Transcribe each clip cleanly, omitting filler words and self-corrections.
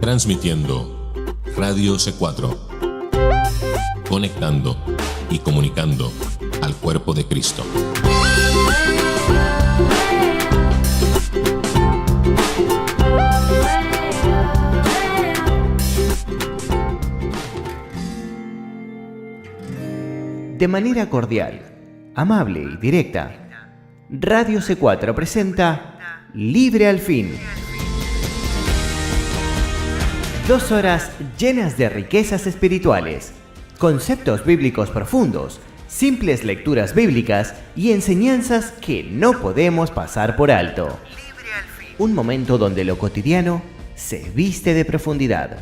Transmitiendo Radio C4, conectando y comunicando al cuerpo de Cristo. De manera cordial, amable y directa, Radio C4 presenta Libre al Fin. 2 horas llenas de riquezas espirituales, conceptos bíblicos profundos, simples lecturas bíblicas y enseñanzas que no podemos pasar por alto. Un momento donde lo cotidiano se viste de profundidad.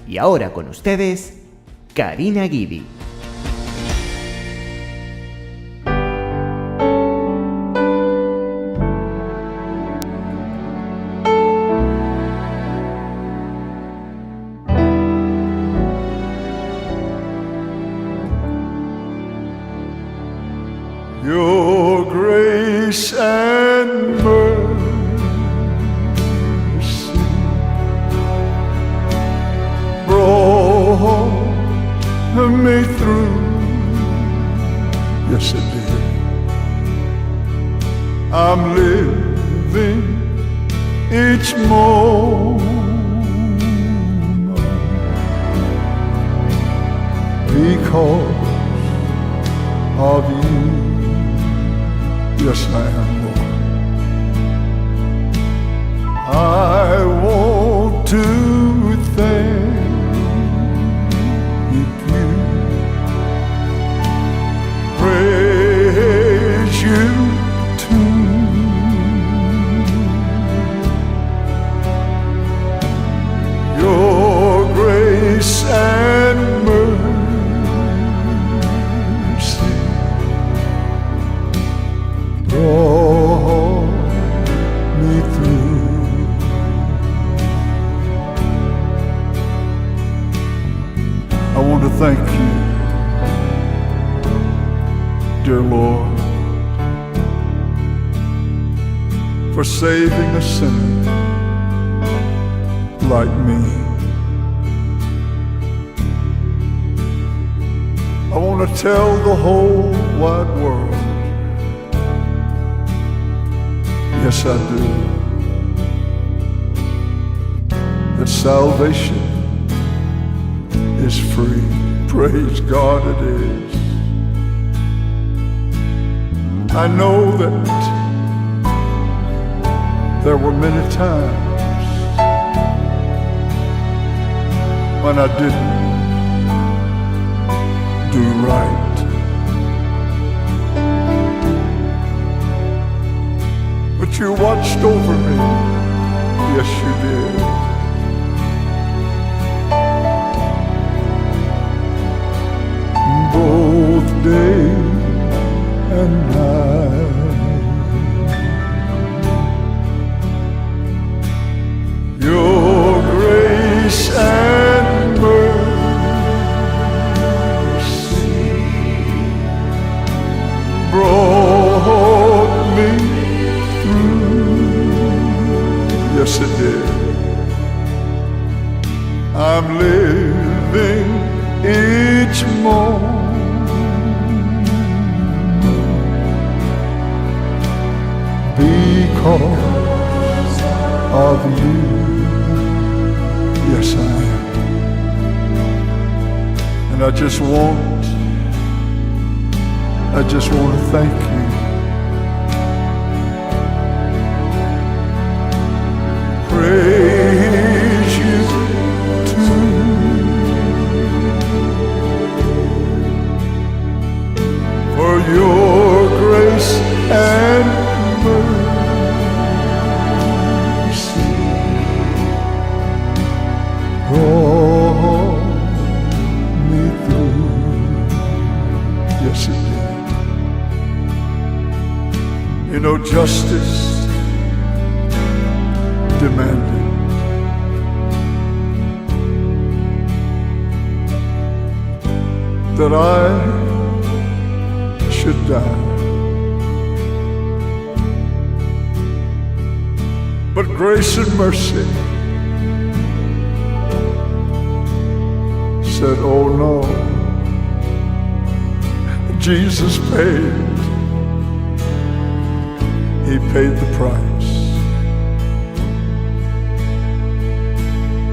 Y ahora con ustedes, Karina Guidi. Your grace and mercy brought me through. Yes, it did. I'm living each moment because of you. Yes, I am, Lord. I want to thank you, praise you too. Your grace and mercy brought me through. I want to thank you, dear Lord, for saving a sinner like me. I want to tell the whole wide world, yes, I do, that salvation is free. Praise God, it is. I know that there were many times when I didn't do right. But you watched over me, yes you did. Both day and night, your grace and mercy brought me through. Yes, it did. I'm living each moment because of you. Yes, I am. And I just want to thank you. Praise you too. For your grace and mercy brought me through. Yes, it did. You know, justice demanded that I should die. grace and mercy said, oh no, Jesus paid. He paid the price.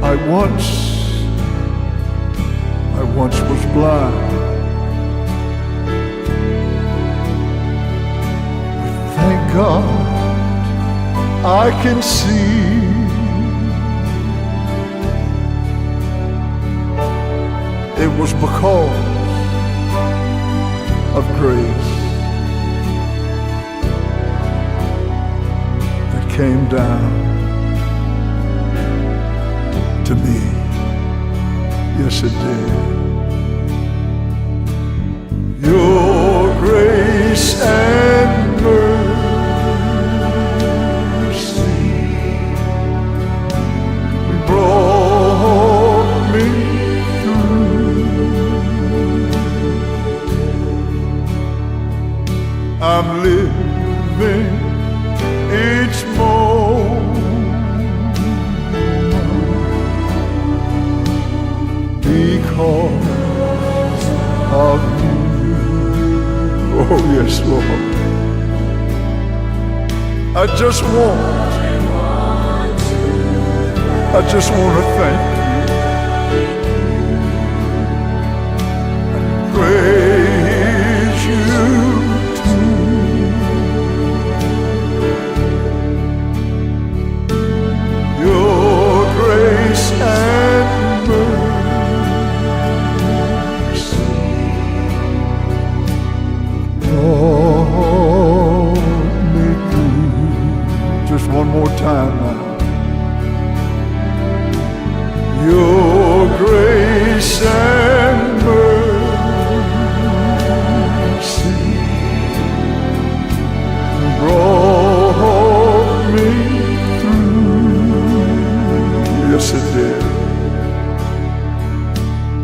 I once was blind. But thank God I can see. It was because of grace that came down to me. Yes, it did. Your grace and mercy brought me through. I'm living each moment because of you. Oh yes, Lord. I just want to thank you and praise you too. Your grace and mercy brought me through. Just one more time now. Your grace and mercy brought me through. Yes, it did.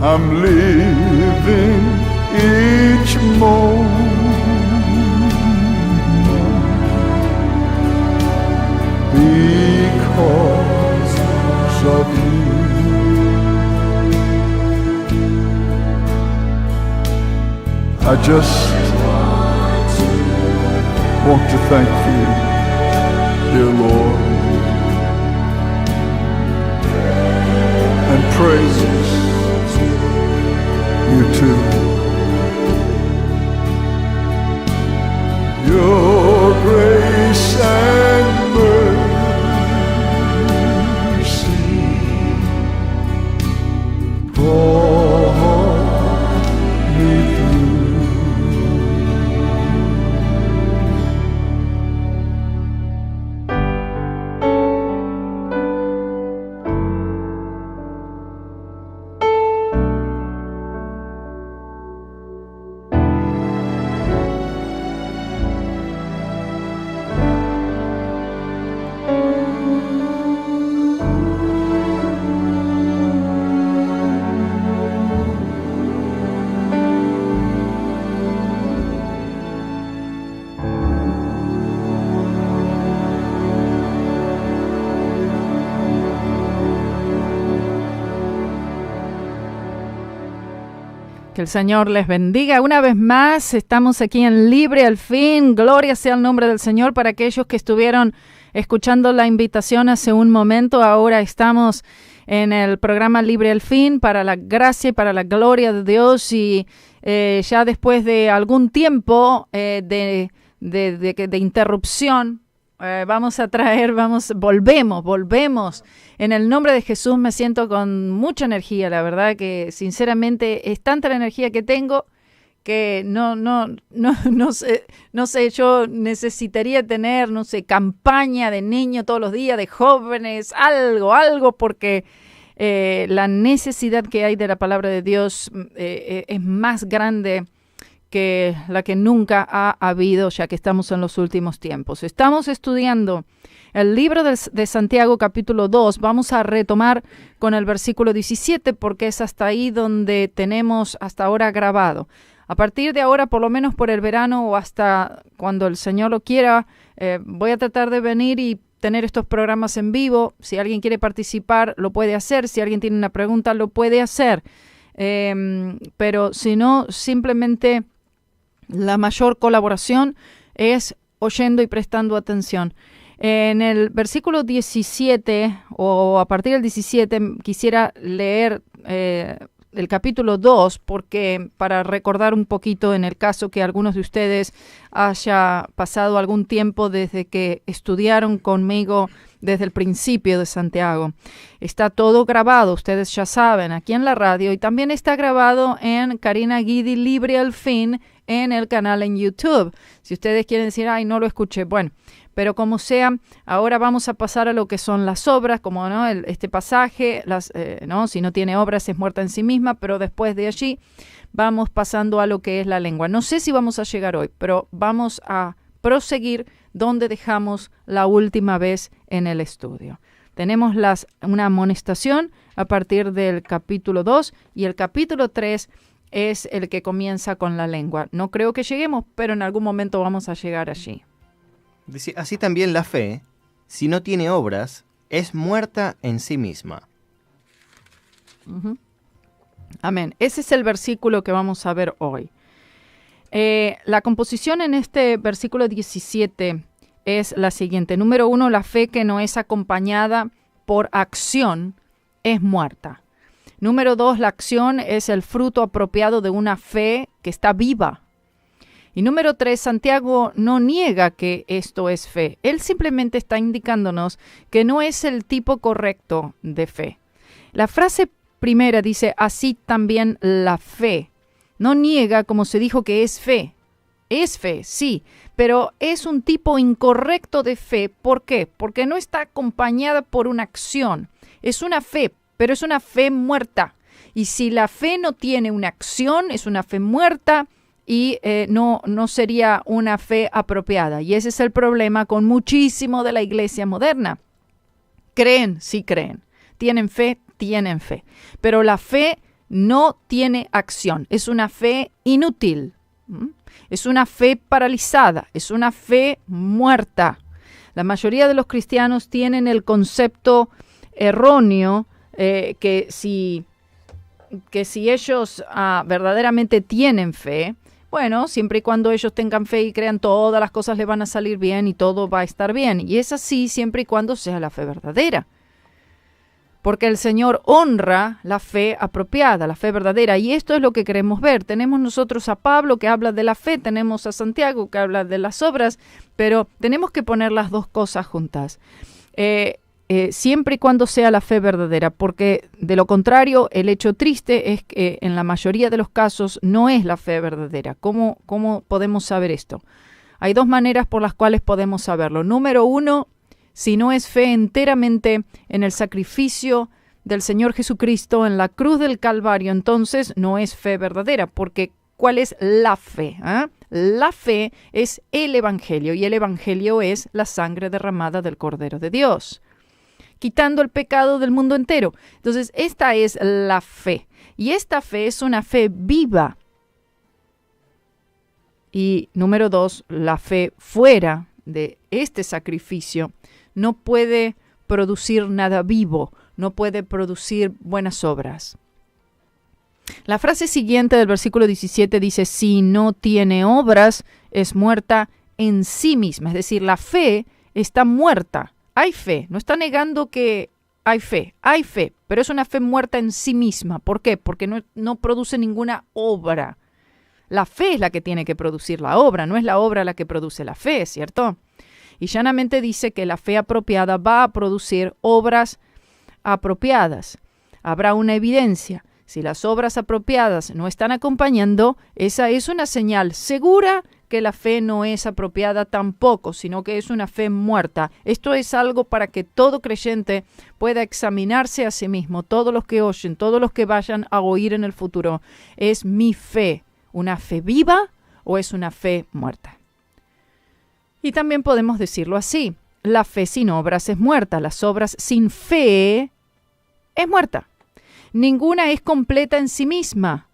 I'm living each moment because of you. I just want to thank you, dear Lord, and praise you too. Your grace and mercy brought me through. Que el Señor les bendiga. Una vez más, estamos aquí en Libre al Fin. Gloria sea el nombre del Señor para aquellos que estuvieron escuchando la invitación hace un momento. Ahora estamos en el programa Libre al Fin para la gracia y para la gloria de Dios. Y ya después de algún tiempo de interrupción, volvemos. En el nombre de Jesús me siento con mucha energía, la verdad que sinceramente es tanta la energía que tengo que no sé, yo necesitaría tener, campaña de niños todos los días, de jóvenes, algo, porque la necesidad que hay de la palabra de Dios es más grande que la que nunca ha habido, ya que estamos en los últimos tiempos. Estamos estudiando el libro de Santiago, capítulo 2. Vamos a retomar con el versículo 17, porque es hasta ahí donde tenemos hasta ahora grabado. A partir de ahora, por lo menos por el verano o hasta cuando el Señor lo quiera, voy a tratar de venir y tener estos programas en vivo. Si alguien quiere participar, lo puede hacer. Si alguien tiene una pregunta, lo puede hacer. Pero si no, simplemente la mayor colaboración es oyendo y prestando atención. En el versículo 17, o a partir del 17, quisiera leer el capítulo 2, porque para recordar un poquito, en el caso que algunos de ustedes haya pasado algún tiempo desde que estudiaron conmigo desde el principio de Santiago. Está todo grabado, ustedes ya saben, aquí en la radio, y también está grabado en Karina Guidi Libre al Fin en el canal en YouTube. Si ustedes quieren decir, ay, no lo escuché, bueno, pero como sea, ahora vamos a pasar a lo que son las obras, como no este pasaje, no, si no tiene obras es muerta en sí misma, pero después de allí vamos pasando a lo que es la lengua. No sé si vamos a llegar hoy, pero vamos a proseguir donde dejamos la última vez en el estudio. Tenemos una amonestación a partir del capítulo 2 y el capítulo 3 es el que comienza con la lengua. No creo que lleguemos, pero en algún momento vamos a llegar allí. Dice, así también la fe, si no tiene obras, es muerta en sí misma. Uh-huh. Amén. Ese es el versículo que vamos a ver hoy. La composición en este versículo 17 es la siguiente. Número 1, la fe que no es acompañada por acción es muerta. Número 2, la acción es el fruto apropiado de una fe que está viva. Y número 3, Santiago no niega que esto es fe. Él simplemente está indicándonos que no es el tipo correcto de fe. La frase primera dice, así también la fe. No niega, como se dijo, que es fe. Es fe, sí, pero es un tipo incorrecto de fe. ¿Por qué? Porque no está acompañada por una acción. Es una fe, pero es una fe muerta. Y si la fe no tiene una acción, es una fe muerta y no sería una fe apropiada. Y ese es el problema con muchísimo de la iglesia moderna. Creen, sí creen. Tienen fe. Pero la fe no tiene acción. Es una fe inútil. Es una fe paralizada. Es una fe muerta. La mayoría de los cristianos tienen el concepto erróneo que si ellos verdaderamente tienen fe, bueno, siempre y cuando ellos tengan fe y crean, todas las cosas les van a salir bien y todo va a estar bien. Y es así siempre y cuando sea la fe verdadera. Porque el Señor honra la fe apropiada, la fe verdadera. Y esto es lo que queremos ver. Tenemos nosotros a Pablo que habla de la fe, tenemos a Santiago que habla de las obras, pero tenemos que poner las dos cosas juntas. Siempre y cuando sea la fe verdadera, porque de lo contrario, el hecho triste es que en la mayoría de los casos no es la fe verdadera. ¿Cómo podemos saber esto? Hay dos maneras por las cuales podemos saberlo. Número 1, si no es fe enteramente en el sacrificio del Señor Jesucristo en la cruz del Calvario, entonces no es fe verdadera, porque ¿cuál es la fe? La fe es el Evangelio, y el Evangelio es la sangre derramada del Cordero de Dios, quitando el pecado del mundo entero. Entonces, esta es la fe. Y esta fe es una fe viva. Y número 2, la fe fuera de este sacrificio no puede producir nada vivo, no puede producir buenas obras. La frase siguiente del versículo 17 dice, si no tiene obras, es muerta en sí misma. Es decir, la fe está muerta. Hay fe, no está negando que hay fe, pero es una fe muerta en sí misma. ¿Por qué? Porque no produce ninguna obra. La fe es la que tiene que producir la obra, no es la obra la que produce la fe, ¿cierto? Y llanamente dice que la fe apropiada va a producir obras apropiadas. Habrá una evidencia. Si las obras apropiadas no están acompañando, esa es una señal segura que la fe no es apropiada tampoco, sino que es una fe muerta. Esto es algo para que todo creyente pueda examinarse a sí mismo. Todos los que oyen, todos los que vayan a oír en el futuro, ¿es mi fe una fe viva o es una fe muerta? Y también podemos decirlo así, la fe sin obras es muerta, las obras sin fe es muerta. Ninguna es completa en sí misma.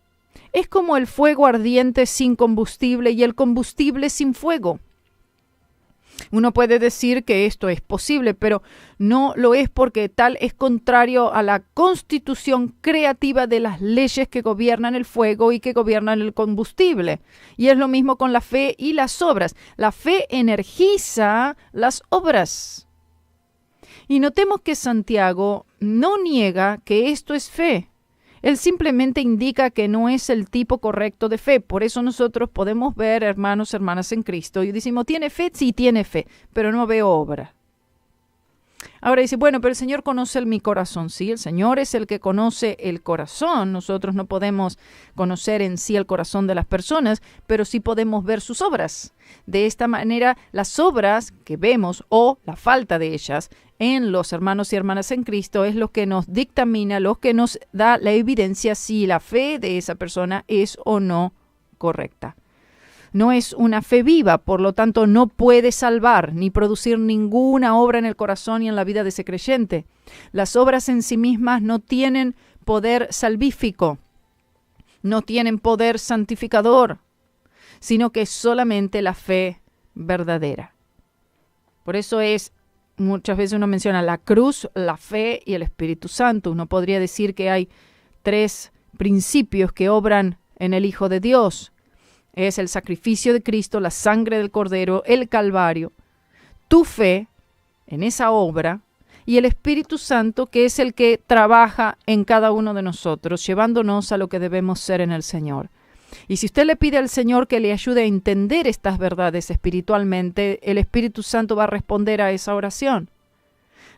Es como el fuego ardiente sin combustible y el combustible sin fuego. Uno puede decir que esto es posible, pero no lo es porque tal es contrario a la constitución creativa de las leyes que gobiernan el fuego y que gobiernan el combustible. Y es lo mismo con la fe y las obras. La fe energiza las obras. Y notemos que Santiago no niega que esto es fe. Él simplemente indica que no es el tipo correcto de fe. Por eso nosotros podemos ver, hermanos, hermanas en Cristo, y decimos, ¿tiene fe? Sí, tiene fe, pero no veo obra. Ahora dice, bueno, pero el Señor conoce mi corazón. Sí, el Señor es el que conoce el corazón. Nosotros no podemos conocer en sí el corazón de las personas, pero sí podemos ver sus obras. De esta manera, las obras que vemos, o la falta de ellas, en los hermanos y hermanas en Cristo, es lo que nos dictamina, lo que nos da la evidencia si la fe de esa persona es o no correcta. No es una fe viva, por lo tanto no puede salvar ni producir ninguna obra en el corazón y en la vida de ese creyente. Las obras en sí mismas no tienen poder salvífico, no tienen poder santificador, sino que es solamente la fe verdadera. Por eso muchas veces uno menciona la cruz, la fe y el Espíritu Santo. Uno podría decir que hay 3 principios que obran en el Hijo de Dios. Es el sacrificio de Cristo, la sangre del Cordero, el Calvario, tu fe en esa obra y el Espíritu Santo, que es el que trabaja en cada uno de nosotros, llevándonos a lo que debemos ser en el Señor. Y si usted le pide al Señor que le ayude a entender estas verdades espiritualmente, el Espíritu Santo va a responder a esa oración.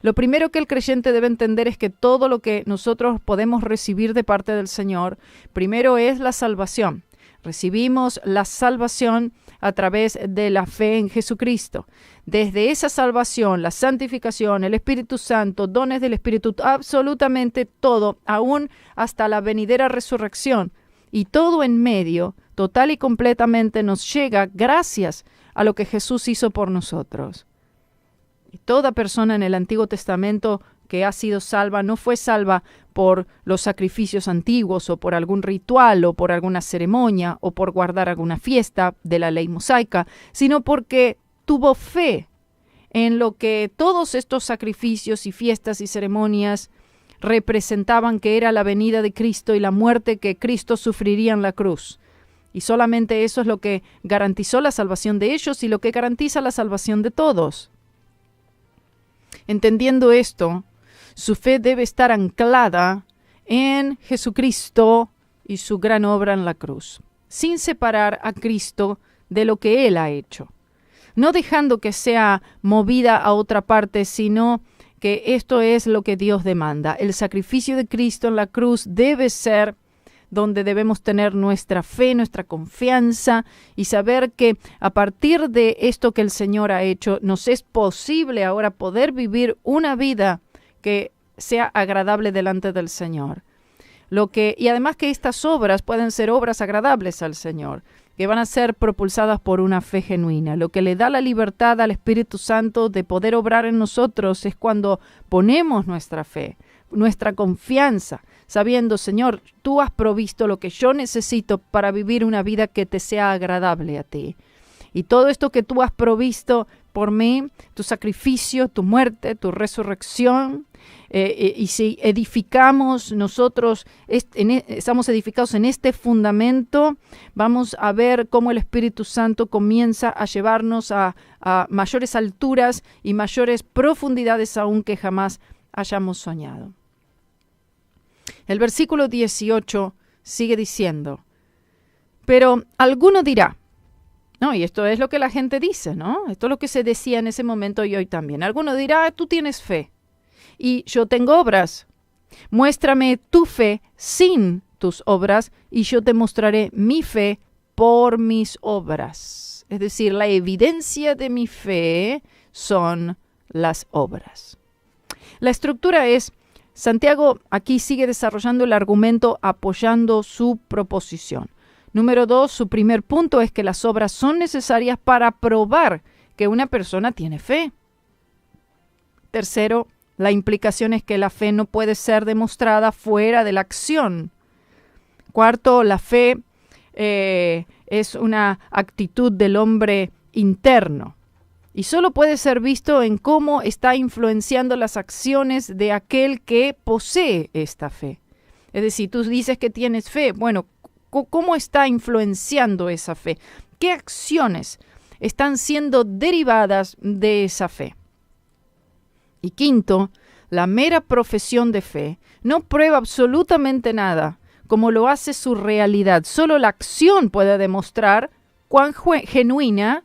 Lo primero que el creyente debe entender es que todo lo que nosotros podemos recibir de parte del Señor, primero es la salvación. Recibimos la salvación a través de la fe en Jesucristo. Desde esa salvación, la santificación, el Espíritu Santo, dones del Espíritu, absolutamente todo, aún hasta la venidera resurrección. Y todo en medio, total y completamente nos llega gracias a lo que Jesús hizo por nosotros. Y toda persona en el Antiguo Testamento que ha sido salva no fue salva por los sacrificios antiguos o por algún ritual o por alguna ceremonia o por guardar alguna fiesta de la ley mosaica, sino porque tuvo fe en lo que todos estos sacrificios y fiestas y ceremonias representaban, que era la venida de Cristo y la muerte que Cristo sufriría en la cruz. Y solamente eso es lo que garantizó la salvación de ellos y lo que garantiza la salvación de todos. Entendiendo esto, su fe debe estar anclada en Jesucristo y su gran obra en la cruz, sin separar a Cristo de lo que Él ha hecho. No dejando que sea movida a otra parte, sino que esto es lo que Dios demanda. El sacrificio de Cristo en la cruz debe ser donde debemos tener nuestra fe, nuestra confianza y saber que a partir de esto que el Señor ha hecho, nos es posible ahora poder vivir una vida que sea agradable delante del Señor. Y además que estas obras pueden ser obras agradables al Señor, que van a ser propulsadas por una fe genuina. Lo que le da la libertad al Espíritu Santo de poder obrar en nosotros es cuando ponemos nuestra fe, nuestra confianza, sabiendo, Señor, tú has provisto lo que yo necesito para vivir una vida que te sea agradable a ti. Y todo esto que tú has provisto por mí, tu sacrificio, tu muerte, tu resurrección, y si edificamos nosotros, estamos edificados en este fundamento, vamos a ver cómo el Espíritu Santo comienza a llevarnos a mayores alturas y mayores profundidades aún que jamás hayamos soñado. El versículo 18 sigue diciendo, pero alguno dirá, no, y esto es lo que la gente dice, ¿no? Esto es lo que se decía en ese momento y hoy también. Alguno dirá, tú tienes fe y yo tengo obras. Muéstrame tu fe sin tus obras y yo te mostraré mi fe por mis obras. Es decir, la evidencia de mi fe son las obras. La estructura es, Santiago aquí sigue desarrollando el argumento apoyando su proposición. Número 2, su primer punto es que las obras son necesarias para probar que una persona tiene fe. Tercero, la implicación es que la fe no puede ser demostrada fuera de la acción. Cuarto, la fe es una actitud del hombre interno. Y solo puede ser visto en cómo está influenciando las acciones de aquel que posee esta fe. Es decir, tú dices que tienes fe. Bueno, ¿cómo está influenciando esa fe? ¿Qué acciones están siendo derivadas de esa fe? Y quinto, la mera profesión de fe no prueba absolutamente nada, como lo hace su realidad. Solo la acción puede demostrar cuán genuina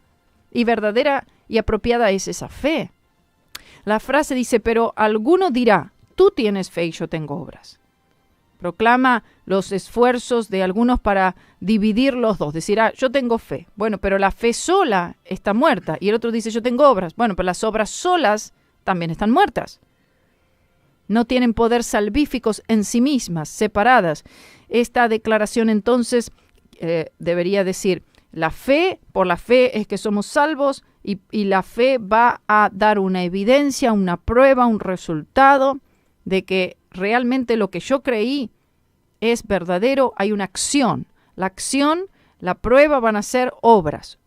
y verdadera y apropiada es esa fe. La frase dice, pero alguno dirá, tú tienes fe y yo tengo obras. Proclama los esfuerzos de algunos para dividir los dos. Decir, yo tengo fe. Bueno, pero la fe sola está muerta. Y el otro dice, yo tengo obras. Bueno, pero las obras solas también están muertas. No tienen poder salvíficos en sí mismas, separadas. Esta declaración entonces debería decir, la fe, por la fe es que somos salvos y la fe va a dar una evidencia, una prueba, un resultado de que realmente lo que yo creí es verdadero. Hay una acción. La acción, la prueba van a ser obras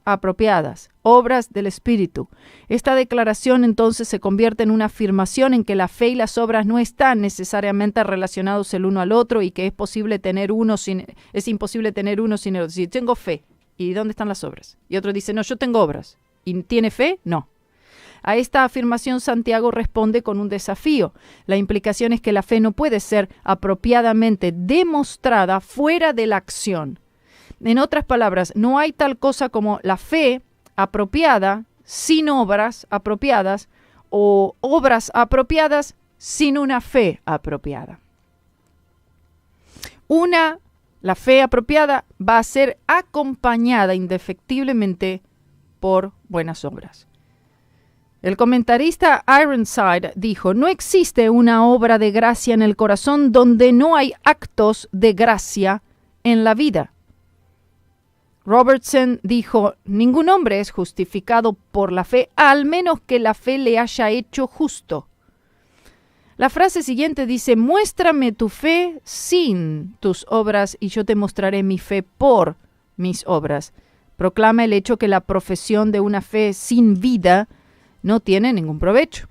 apropiadas, obras del Espíritu. Esta declaración entonces se convierte en una afirmación en que la fe y las obras no están necesariamente relacionados el uno al otro y que es imposible tener uno sin el otro. Si tengo fe, ¿y dónde están las obras? Y otro dice, no, yo tengo obras. ¿Y tiene fe? No. A esta afirmación Santiago responde con un desafío. La implicación es que la fe no puede ser apropiadamente demostrada fuera de la acción. En otras palabras, no hay tal cosa como la fe apropiada sin obras apropiadas o obras apropiadas sin una fe apropiada. La fe apropiada va a ser acompañada indefectiblemente por buenas obras. El comentarista Ironside dijo, no existe una obra de gracia en el corazón donde no hay actos de gracia en la vida. Robertson dijo, ningún hombre es justificado por la fe, al menos que la fe le haya hecho justo. La frase siguiente dice, muéstrame tu fe sin tus obras y yo te mostraré mi fe por mis obras. Proclama el hecho que la profesión de una fe sin vida no tiene ningún provecho.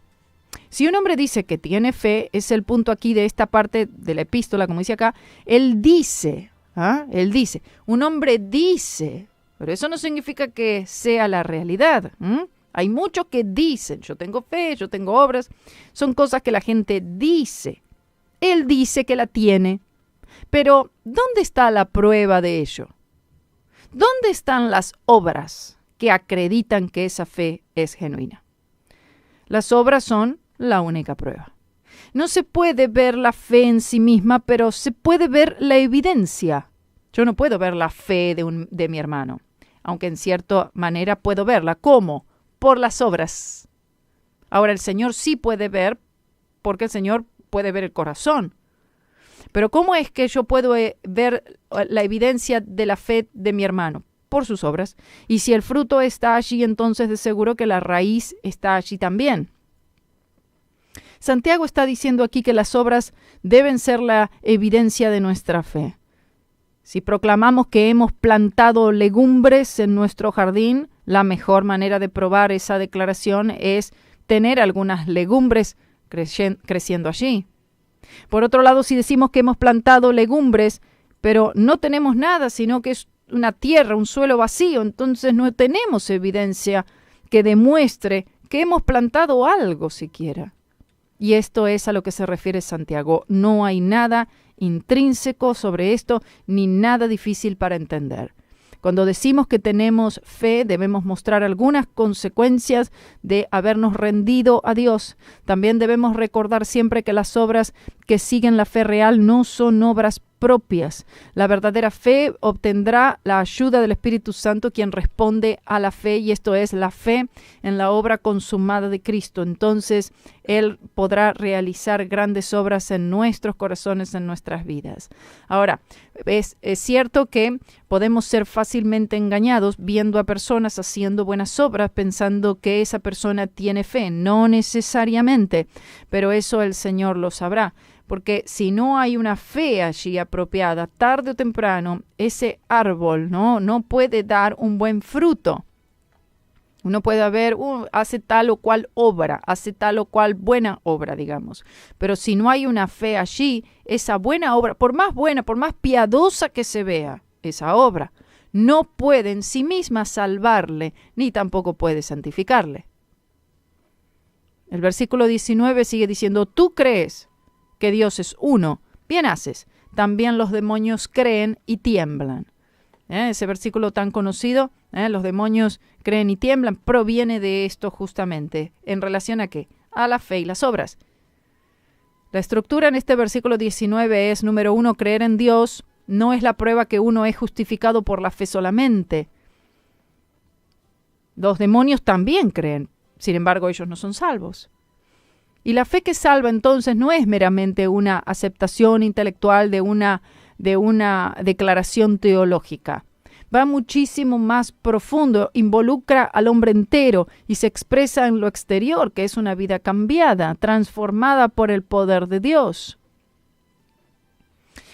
Si un hombre dice que tiene fe, es el punto aquí de esta parte de la epístola, como dice acá, él dice, un hombre dice, pero eso no significa que sea la realidad. Hay muchos que dicen, yo tengo fe, yo tengo obras, son cosas que la gente dice. Él dice que la tiene, pero ¿dónde está la prueba de ello? ¿Dónde están las obras que acreditan que esa fe es genuina? Las obras son la única prueba. No se puede ver la fe en sí misma, pero se puede ver la evidencia. Yo no puedo ver la fe de mi hermano, aunque en cierta manera puedo verla. ¿Cómo? Por las obras. Ahora, el Señor sí puede ver, porque el Señor puede ver el corazón. Pero ¿cómo es que yo puedo ver la evidencia de la fe de mi hermano? Por sus obras. Y si el fruto está allí, entonces de seguro que la raíz está allí también. Santiago está diciendo aquí que las obras deben ser la evidencia de nuestra fe. Si proclamamos que hemos plantado legumbres en nuestro jardín, la mejor manera de probar esa declaración es tener algunas legumbres creciendo allí. Por otro lado, si decimos que hemos plantado legumbres, pero no tenemos nada, sino que es una tierra, un suelo vacío, entonces no tenemos evidencia que demuestre que hemos plantado algo siquiera. Y esto es a lo que se refiere Santiago. No hay nada intrínseco sobre esto, ni nada difícil para entender. Cuando decimos que tenemos fe, debemos mostrar algunas consecuencias de habernos rendido a Dios. También debemos recordar siempre que las obras que siguen la fe real no son obras propias. La verdadera fe obtendrá la ayuda del Espíritu Santo, quien responde a la fe, y esto es la fe en la obra consumada de Cristo. Entonces, Él podrá realizar grandes obras en nuestros corazones, en nuestras vidas. Ahora, es cierto que podemos ser fácilmente engañados viendo a personas haciendo buenas obras, pensando que esa persona tiene fe. No necesariamente, pero eso el Señor lo sabrá. Porque si no hay una fe allí apropiada, tarde o temprano, ese árbol no puede dar un buen fruto. Uno puede ver, hace tal o cual obra, hace tal o cual buena obra, digamos. Pero si no hay una fe allí, esa buena obra, por más buena, por más piadosa que se vea esa obra, no puede en sí misma salvarle, ni tampoco puede santificarle. El versículo 19 sigue diciendo, tú crees que Dios es uno, bien haces. También los demonios creen y tiemblan. Ese versículo tan conocido, los demonios creen y tiemblan, proviene de esto justamente. ¿En relación a qué? A la fe y las obras. La estructura en este versículo 19 es, número 1, creer en Dios no es la prueba que uno es justificado por la fe solamente. Los demonios también creen, sin embargo ellos no son salvos. Y la fe que salva entonces no es meramente una aceptación intelectual de una declaración teológica. Va muchísimo más profundo, involucra al hombre entero y se expresa en lo exterior, que es una vida cambiada, transformada por el poder de Dios.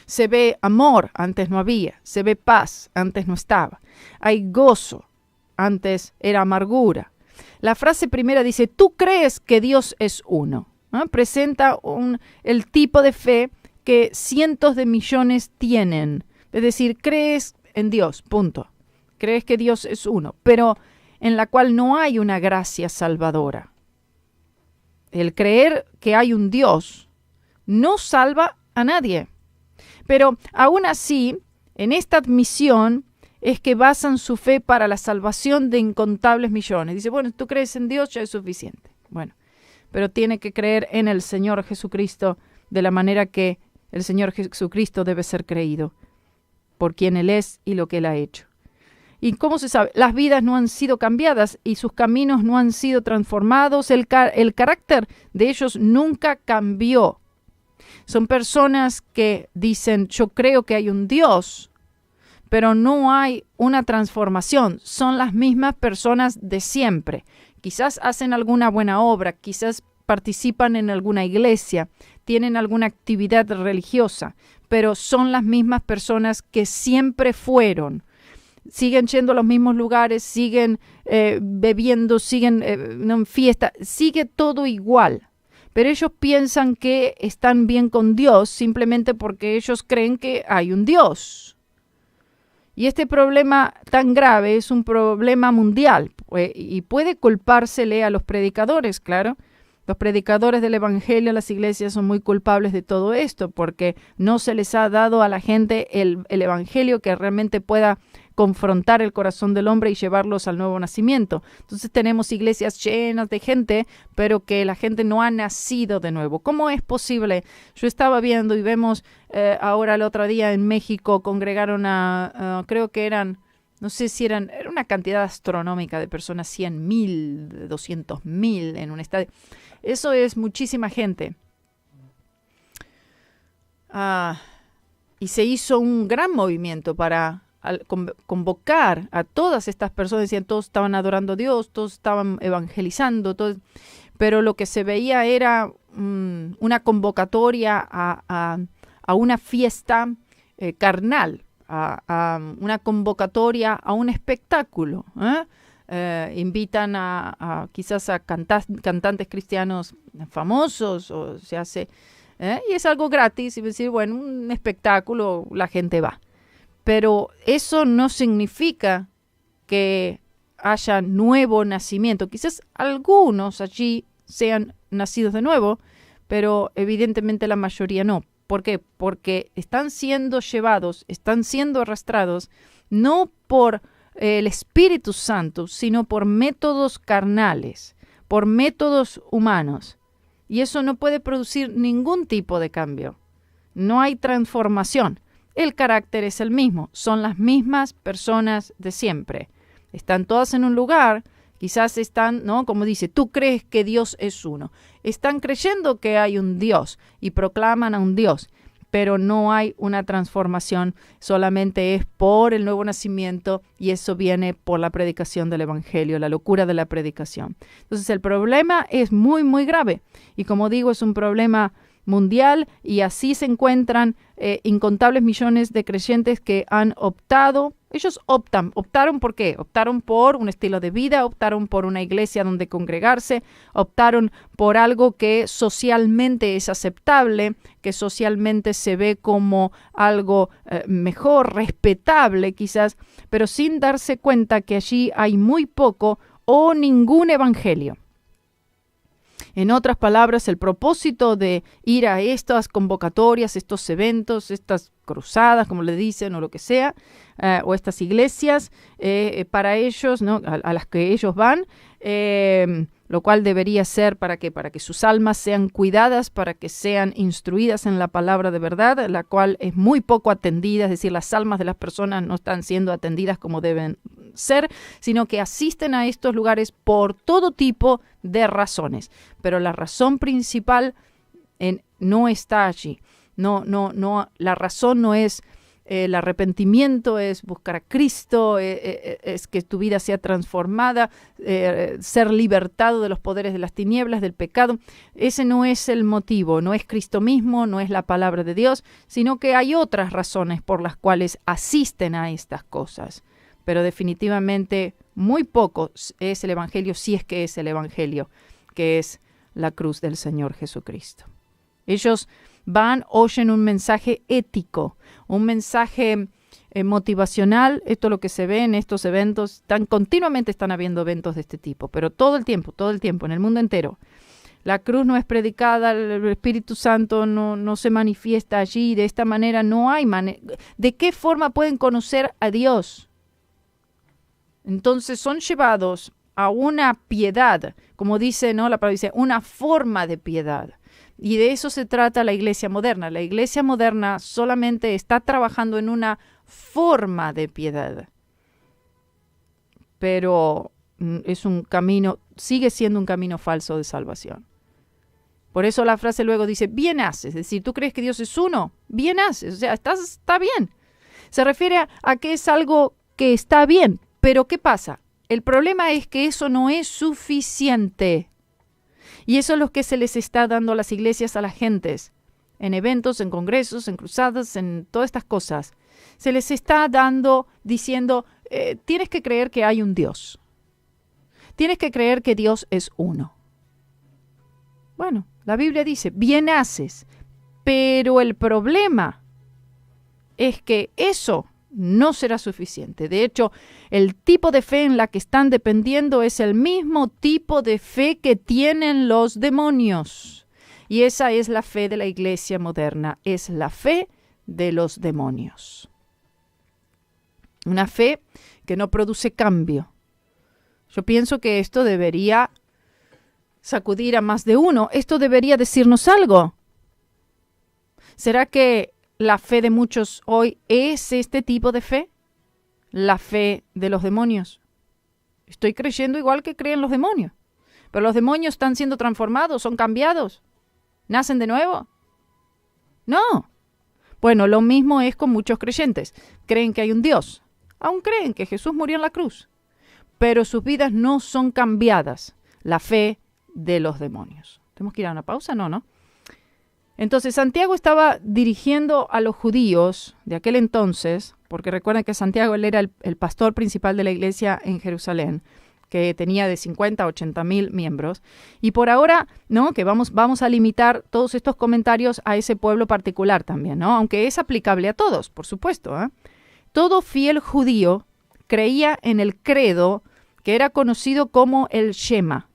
Se ve amor, antes no había. Se ve paz, antes no estaba. Hay gozo, antes era amargura. La frase primera dice, tú crees que Dios es uno. Presenta el tipo de fe que cientos de millones tienen. Es decir, crees en Dios, punto. Crees que Dios es uno, pero en la cual no hay una gracia salvadora. El creer que hay un Dios no salva a nadie. Pero aún así, en esta admisión es que basan su fe para la salvación de incontables millones. Dice, bueno, tú crees en Dios, ya es suficiente. Bueno, pero tiene que creer en el Señor Jesucristo de la manera que el Señor Jesucristo debe ser creído, por quien Él es y lo que Él ha hecho. ¿Y cómo se sabe? Las vidas no han sido cambiadas y sus caminos no han sido transformados. El carácter de ellos nunca cambió. Son personas que dicen, yo creo que hay un Dios, pero no hay una transformación. Son las mismas personas de siempre. Quizás hacen alguna buena obra, quizás participan en alguna iglesia, tienen alguna actividad religiosa, pero son las mismas personas que siempre fueron. Siguen yendo a los mismos lugares, siguen bebiendo, siguen en fiesta, sigue todo igual. Pero ellos piensan que están bien con Dios simplemente porque ellos creen que hay un Dios. Y este problema tan grave es un problema mundial y puede culpársele a los predicadores, claro. Los predicadores del Evangelio, las iglesias son muy culpables de todo esto porque no se les ha dado a la gente el Evangelio que realmente pueda confrontar el corazón del hombre y llevarlos al nuevo nacimiento. Entonces tenemos iglesias llenas de gente, pero que la gente no ha nacido de nuevo. ¿Cómo es posible? Yo estaba viendo y vemos ahora el otro día en México congregaron creo que eran, no sé si era una cantidad astronómica de personas, 100,000, 200,000 en un estadio. Eso es muchísima gente. Y se hizo un gran movimiento para convocar a todas estas personas. Decían, todos estaban adorando a Dios, todos estaban evangelizando, pero lo que se veía era una convocatoria a una fiesta carnal, a una convocatoria a un espectáculo. Invitan quizás a cantantes cristianos famosos, o se hace, y es algo gratis, y decir, bueno, un espectáculo, la gente va. Pero eso no significa que haya nuevo nacimiento. Quizás algunos allí sean nacidos de nuevo, pero evidentemente la mayoría no. ¿Por qué? Porque están siendo llevados, están siendo arrastrados, no por el Espíritu Santo, sino por métodos carnales, por métodos humanos. Y eso no puede producir ningún tipo de cambio. No hay transformación. El carácter es el mismo, son las mismas personas de siempre. Están todas en un lugar, quizás están, ¿no? Como dice, tú crees que Dios es uno. Están creyendo que hay un Dios y proclaman a un Dios, pero no hay una transformación, solamente es por el nuevo nacimiento y eso viene por la predicación del Evangelio, la locura de la predicación. Entonces el problema es muy, muy grave y como digo, es un problema mundial, y así se encuentran incontables millones de creyentes que han optado. Ellos optaron ¿por qué? Optaron por un estilo de vida, optaron por una iglesia donde congregarse, optaron por algo que socialmente es aceptable, que socialmente se ve como algo mejor, respetable quizás, pero sin darse cuenta que allí hay muy poco o ningún evangelio. En otras palabras, el propósito de ir a estas convocatorias, estos eventos, estas cruzadas, como le dicen, o lo que sea, o estas iglesias, para ellos, ¿no?, a las que ellos van, lo cual debería ser para que sus almas sean cuidadas, para que sean instruidas en la palabra de verdad, la cual es muy poco atendida, es decir, las almas de las personas no están siendo atendidas como deben ser, sino que asisten a estos lugares por todo tipo de razones. Pero la razón principal no está allí. No, la razón no es el arrepentimiento, es buscar a Cristo, es que tu vida sea transformada, ser libertado de los poderes de las tinieblas, del pecado. Ese no es el motivo, no es Cristo mismo, no es la palabra de Dios, sino que hay otras razones por las cuales asisten a estas cosas. Pero definitivamente muy poco es el Evangelio, si es que es el Evangelio, que es la cruz del Señor Jesucristo. Ellos oyen un mensaje ético, un mensaje motivacional. Esto es lo que se ve en estos eventos. Continuamente están habiendo eventos de este tipo, pero todo el tiempo, en el mundo entero. La cruz no es predicada, el Espíritu Santo no se manifiesta allí. De esta manera no hay manera. ¿De qué forma pueden conocer a Dios? Entonces son llevados a una piedad, como dice, ¿no?, la palabra dice, una forma de piedad. Y de eso se trata la iglesia moderna. La iglesia moderna solamente está trabajando en una forma de piedad. Pero es un camino, sigue siendo un camino falso de salvación. Por eso la frase luego dice, bien haces. Es decir, ¿tú crees que Dios es uno? Bien haces. O sea, está bien. Se refiere a que es algo que está bien. Pero ¿qué pasa? El problema es que eso no es suficiente. Y eso es lo que se les está dando a las iglesias, a las gentes, en eventos, en congresos, en cruzadas, en todas estas cosas. Se les está dando, diciendo, tienes que creer que hay un Dios. Tienes que creer que Dios es uno. Bueno, la Biblia dice, bien haces, pero el problema es que eso no será suficiente. De hecho, el tipo de fe en la que están dependiendo es el mismo tipo de fe que tienen los demonios. Y esa es la fe de la iglesia moderna, es la fe de los demonios. Una fe que no produce cambio. Yo pienso que esto debería sacudir a más de uno. Esto debería decirnos algo. ¿Será que la fe de muchos hoy es este tipo de fe? La fe de los demonios. Estoy creyendo igual que creen los demonios. Pero los demonios están siendo transformados, son cambiados. ¿Nacen de nuevo? No. Bueno, lo mismo es con muchos creyentes. Creen que hay un Dios. Aún creen que Jesús murió en la cruz. Pero sus vidas no son cambiadas. La fe de los demonios. ¿Tenemos que ir a una pausa? No. Entonces Santiago estaba dirigiendo a los judíos de aquel entonces, porque recuerden que Santiago él era el pastor principal de la iglesia en Jerusalén, que tenía de 50 a 80 mil miembros. Y por ahora, ¿no?, que vamos a limitar todos estos comentarios a ese pueblo particular también, ¿no? Aunque es aplicable a todos, por supuesto, ¿eh? Todo fiel judío creía en el credo que era conocido como el Shema,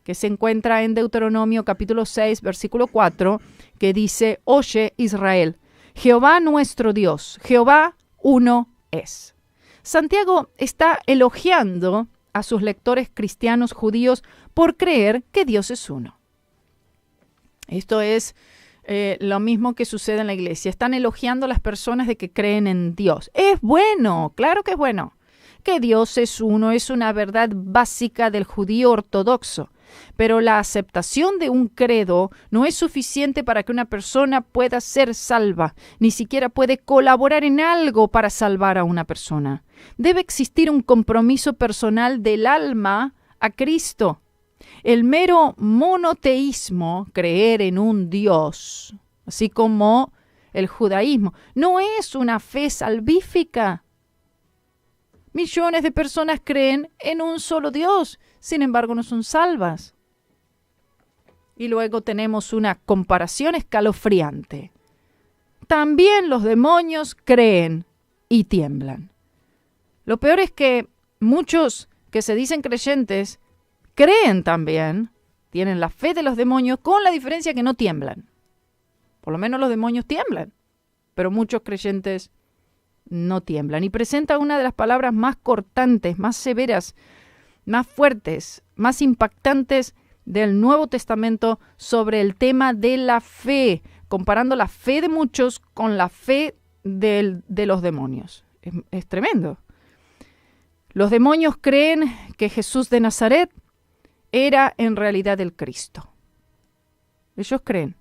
que se encuentra en Deuteronomio capítulo 6, versículo 4, que dice, oye Israel, Jehová nuestro Dios, Jehová uno es. Santiago está elogiando a sus lectores cristianos judíos por creer que Dios es uno. Esto es lo mismo que sucede en la iglesia. Están elogiando a las personas de que creen en Dios. Es bueno, claro que es bueno. Que Dios es uno, es una verdad básica del judío ortodoxo. Pero la aceptación de un credo no es suficiente para que una persona pueda ser salva, ni siquiera puede colaborar en algo para salvar a una persona. Debe existir un compromiso personal del alma a Cristo. El mero monoteísmo, creer en un Dios, así como el judaísmo, no es una fe salvífica. Millones de personas creen en un solo Dios, sin embargo no son salvas. Y luego tenemos una comparación escalofriante. También los demonios creen y tiemblan. Lo peor es que muchos que se dicen creyentes creen también, tienen la fe de los demonios, con la diferencia que no tiemblan. Por lo menos los demonios tiemblan, pero muchos creyentes no tiemblan. Y presenta una de las palabras más cortantes, más severas, más fuertes, más impactantes del Nuevo Testamento sobre el tema de la fe, comparando la fe de muchos con la fe de los demonios. Es tremendo. Los demonios creen que Jesús de Nazaret era en realidad el Cristo. Ellos creen.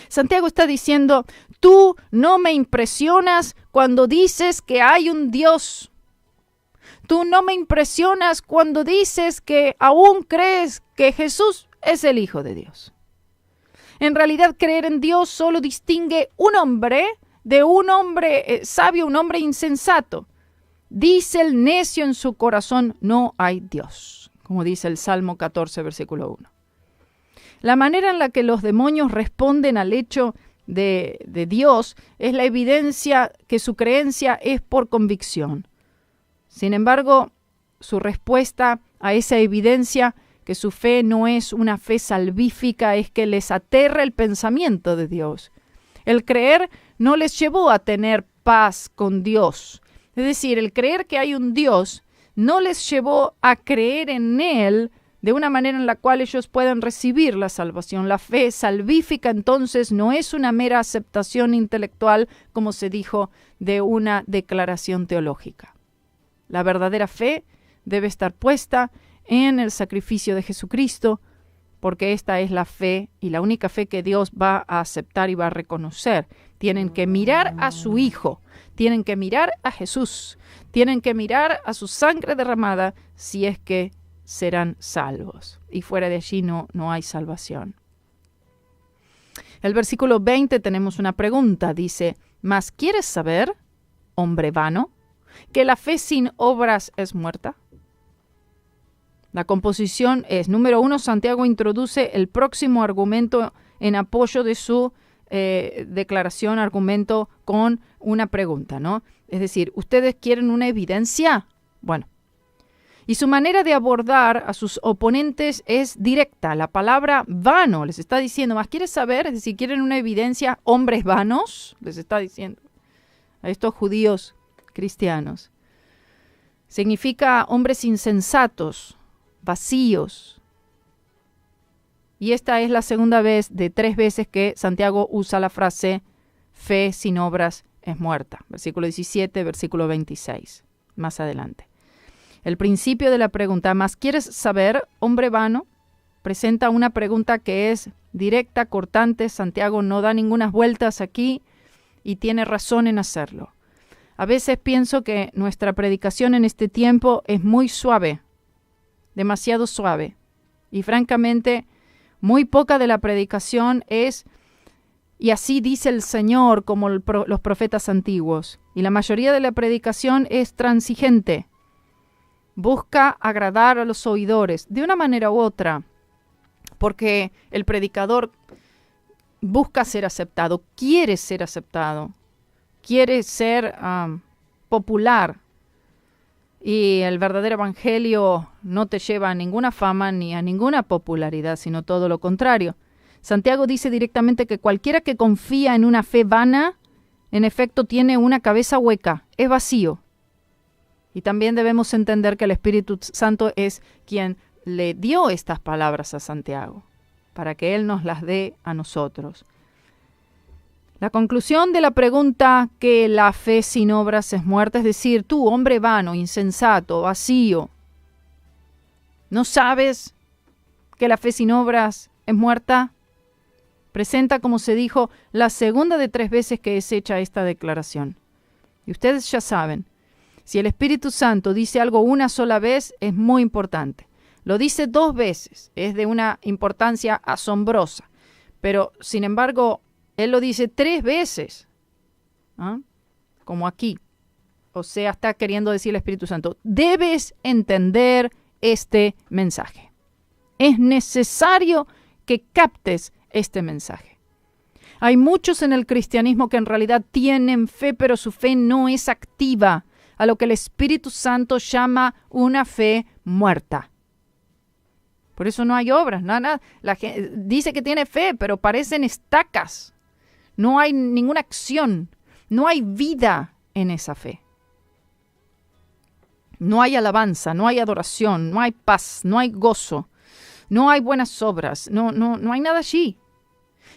Santiago está diciendo, tú no me impresionas cuando dices que hay un Dios. Tú no me impresionas cuando dices que aún crees que Jesús es el Hijo de Dios. En realidad, creer en Dios solo distingue un hombre de un hombre sabio, un hombre insensato. Dice el necio en su corazón, no hay Dios, como dice el Salmo 14, versículo 1. La manera en la que los demonios responden al hecho de Dios es la evidencia que su creencia es por convicción. Sin embargo, su respuesta a esa evidencia que su fe no es una fe salvífica es que les aterra el pensamiento de Dios. El creer no les llevó a tener paz con Dios. Es decir, el creer que hay un Dios no les llevó a creer en Él de una manera en la cual ellos puedan recibir la salvación. La fe salvífica entonces no es una mera aceptación intelectual, como se dijo, de una declaración teológica. La verdadera fe debe estar puesta en el sacrificio de Jesucristo, porque esta es la fe y la única fe que Dios va a aceptar y va a reconocer. Tienen que mirar a su Hijo, tienen que mirar a Jesús, tienen que mirar a su sangre derramada si es que serán salvos. Y fuera de allí no hay salvación. El versículo 20 tenemos una pregunta. Dice, ¿mas quieres saber, hombre vano, que la fe sin obras es muerta? La composición es, número 1, Santiago introduce el próximo argumento en apoyo de su declaración, argumento con una pregunta, ¿no? Es decir, ¿ustedes quieren una evidencia? Bueno. Y su manera de abordar a sus oponentes es directa. La palabra vano les está diciendo, ¿más quieres saber? Es decir, ¿quieren una evidencia? Hombres vanos, les está diciendo a estos judíos cristianos. Significa hombres insensatos, vacíos. Y esta es la segunda vez de 3 veces que Santiago usa la frase fe sin obras es muerta. Versículo 17, versículo 26, más adelante. El principio de la pregunta, ¿más quieres saber, hombre vano? Presenta una pregunta que es directa, cortante. Santiago no da ninguna vueltas aquí y tiene razón en hacerlo. A veces pienso que nuestra predicación en este tiempo es muy suave, demasiado suave. Y francamente, muy poca de la predicación es, y así dice el Señor, como los profetas antiguos. Y la mayoría de la predicación es transigente. Busca agradar a los oidores, de una manera u otra, porque el predicador busca ser aceptado, quiere ser popular. Y el verdadero evangelio no te lleva a ninguna fama ni a ninguna popularidad, sino todo lo contrario. Santiago dice directamente que cualquiera que confía en una fe vana, en efecto tiene una cabeza hueca, es vacío. Y también debemos entender que el Espíritu Santo es quien le dio estas palabras a Santiago, para que Él nos las dé a nosotros. La conclusión de la pregunta que la fe sin obras es muerta, es decir, tú, hombre vano, insensato, vacío, ¿no sabes que la fe sin obras es muerta? Presenta, como se dijo, la segunda de 3 veces que es hecha esta declaración. Y ustedes ya saben, si el Espíritu Santo dice algo una sola vez, es muy importante. Lo dice 2 veces, es de una importancia asombrosa, pero sin embargo, él lo dice 3 veces, ¿ah? Como aquí. O sea, está queriendo decir el Espíritu Santo, debes entender este mensaje. Es necesario que captes este mensaje. Hay muchos en el cristianismo que en realidad tienen fe, pero su fe no es activa, a lo que el Espíritu Santo llama una fe muerta. Por eso no hay obras, nada. La gente dice que tiene fe, pero parecen estacas. No hay ninguna acción, no hay vida en esa fe. No hay alabanza, no hay adoración, no hay paz, no hay gozo, no hay buenas obras, no hay nada allí.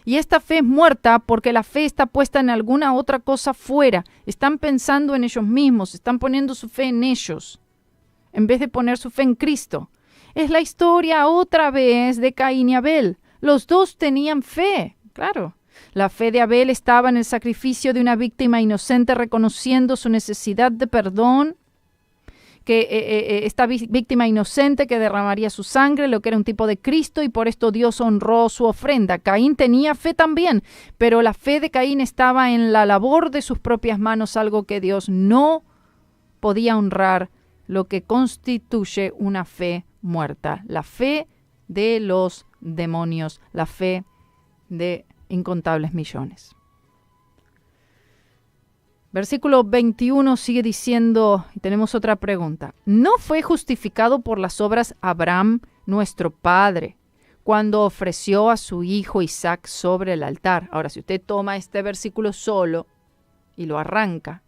Y esta fe es muerta porque la fe está puesta en alguna otra cosa fuera. Están pensando en ellos mismos, están poniendo su fe en ellos, en vez de poner su fe en Cristo. Es la historia otra vez de Caín y Abel. Los dos tenían fe, claro. La fe de Abel estaba en el sacrificio de una víctima inocente, reconociendo su necesidad de perdón, que esta víctima inocente que derramaría su sangre, lo que era un tipo de Cristo, y por esto Dios honró su ofrenda. Caín tenía fe también, pero la fe de Caín estaba en la labor de sus propias manos, algo que Dios no podía honrar, lo que constituye una fe muerta. La fe de los demonios, la fe de incontables millones. Versículo 21 sigue diciendo, y tenemos otra pregunta. ¿No fue justificado por las obras Abraham, nuestro padre, cuando ofreció a su hijo Isaac sobre el altar? Ahora, si usted toma este versículo solo y lo arranca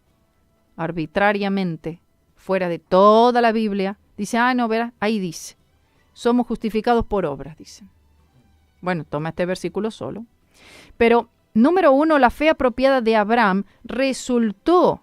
arbitrariamente, fuera de toda la Biblia, dice, no, verá, ahí dice, somos justificados por obras, dicen. Bueno, toma este versículo solo. Pero número 1, la fe apropiada de Abraham resultó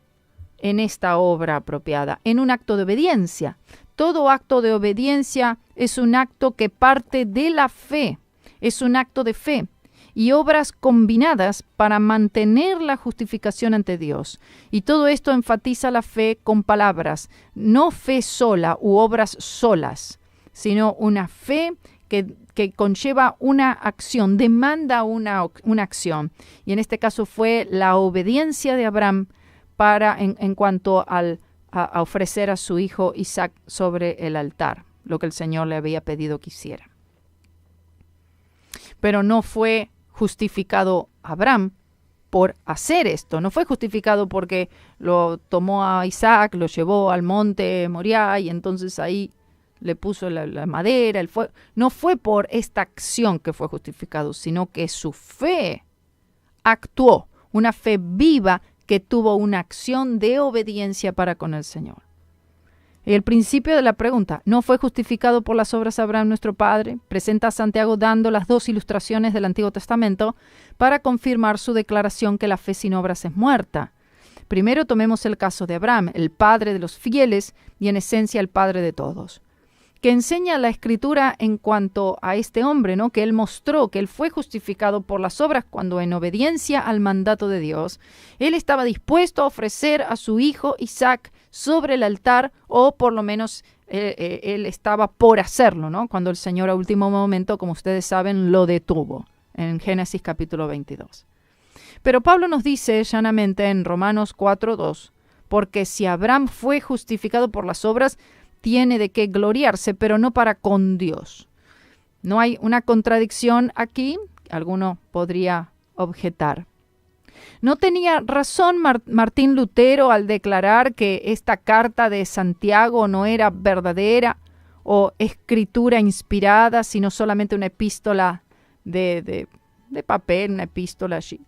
en esta obra apropiada, en un acto de obediencia. Todo acto de obediencia es un acto que parte de la fe, es un acto de fe y obras combinadas para mantener la justificación ante Dios. Y todo esto enfatiza la fe con palabras, no fe sola u obras solas, sino una fe que conlleva una acción, demanda una acción. Y en este caso fue la obediencia de Abraham en cuanto a ofrecer a su hijo Isaac sobre el altar, lo que el Señor le había pedido que hiciera. Pero no fue justificado Abraham por hacer esto, no fue justificado porque lo tomó a Isaac, lo llevó al monte Moriah y entonces ahí le puso la madera, el fuego. No fue por esta acción que fue justificado, sino que su fe actuó, una fe viva que tuvo una acción de obediencia para con el Señor. Y el principio de la pregunta, ¿no fue justificado por las obras de Abraham nuestro padre? Presenta a Santiago dando las 2 ilustraciones del Antiguo Testamento para confirmar su declaración que la fe sin obras es muerta. Primero tomemos el caso de Abraham, el padre de los fieles y en esencia el padre de todos, que enseña la Escritura en cuanto a este hombre, ¿no? Que él mostró que él fue justificado por las obras cuando en obediencia al mandato de Dios, él estaba dispuesto a ofrecer a su hijo Isaac sobre el altar, o por lo menos él estaba por hacerlo, ¿no? Cuando el Señor a último momento, como ustedes saben, lo detuvo en Génesis capítulo 22. Pero Pablo nos dice llanamente en Romanos 4:2, porque si Abraham fue justificado por las obras, tiene de qué gloriarse, pero no para con Dios. ¿No hay una contradicción aquí? Alguno podría objetar. ¿No tenía razón Martín Lutero al declarar que esta carta de Santiago no era verdadera o escritura inspirada, sino solamente una epístola de papel, una epístola allí?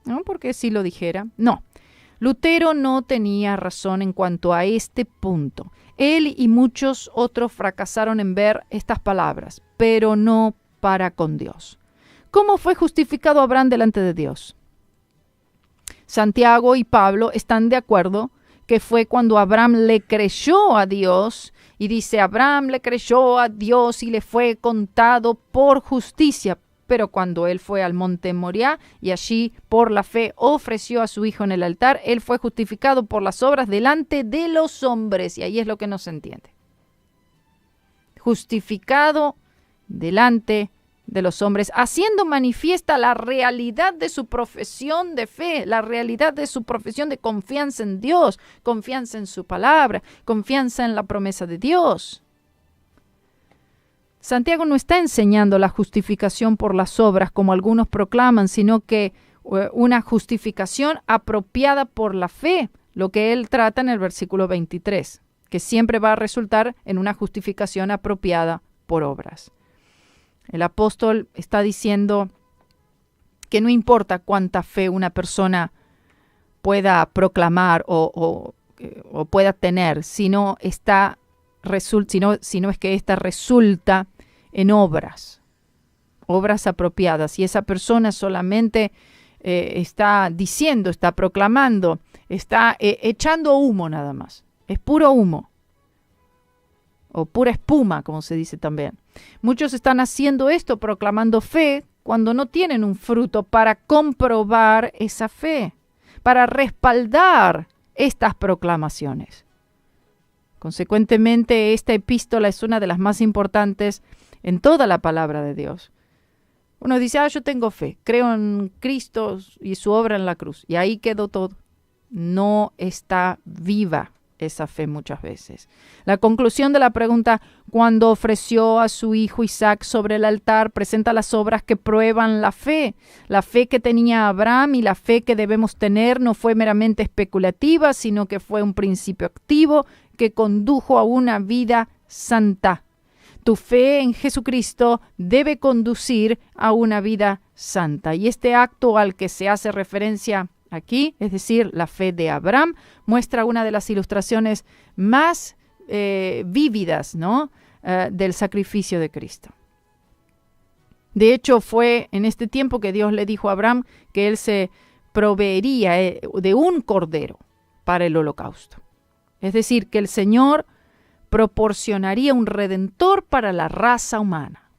¿No? Porque si lo dijera. No. Lutero no tenía razón en cuanto a este punto. Él y muchos otros fracasaron en ver estas palabras, pero no para con Dios. ¿Cómo fue justificado Abraham delante de Dios? Santiago y Pablo están de acuerdo que fue cuando Abraham le creyó a Dios, y dice, Abraham le creyó a Dios y le fue contado por justicia. Pero cuando él fue al monte Moriah y allí por la fe ofreció a su hijo en el altar, él fue justificado por las obras delante de los hombres. Y ahí es lo que no se entiende. justificado delante de los hombres, haciendo manifiesta la realidad de su profesión de fe, la realidad de su profesión de confianza en Dios, confianza en su palabra, confianza en la promesa de Dios. Santiago no está enseñando la justificación por las obras como algunos proclaman, sino que una justificación apropiada por la fe, lo que él trata en el versículo 23, que siempre va a resultar en una justificación apropiada por obras. El apóstol está diciendo que no importa cuánta fe una persona pueda proclamar o pueda tener, sino es que ésta resulta en obras apropiadas. Y esa persona solamente está diciendo, está proclamando, está echando humo nada más. Es puro humo. O pura espuma, como se dice también. Muchos están haciendo esto, proclamando fe, cuando no tienen un fruto para comprobar esa fe, para respaldar estas proclamaciones. Consecuentemente, esta epístola es una de las más importantes en toda la palabra de Dios. Uno dice, yo tengo fe, creo en Cristo y su obra en la cruz, y ahí quedó todo. No está viva esa fe muchas veces. La conclusión de la pregunta, cuando ofreció a su hijo Isaac sobre el altar, presenta las obras que prueban la fe. La fe que tenía Abraham y la fe que debemos tener no fue meramente especulativa, sino que fue un principio activo que condujo a una vida santa. Tu fe en Jesucristo debe conducir a una vida santa. Y este acto al que se hace referencia aquí, es decir, la fe de Abraham, muestra una de las ilustraciones más vívidas, ¿no? Del sacrificio de Cristo. De hecho, fue en este tiempo que Dios le dijo a Abraham que él se proveería de un cordero para el holocausto. Es decir, que el Señor proporcionaría un redentor para la raza humana.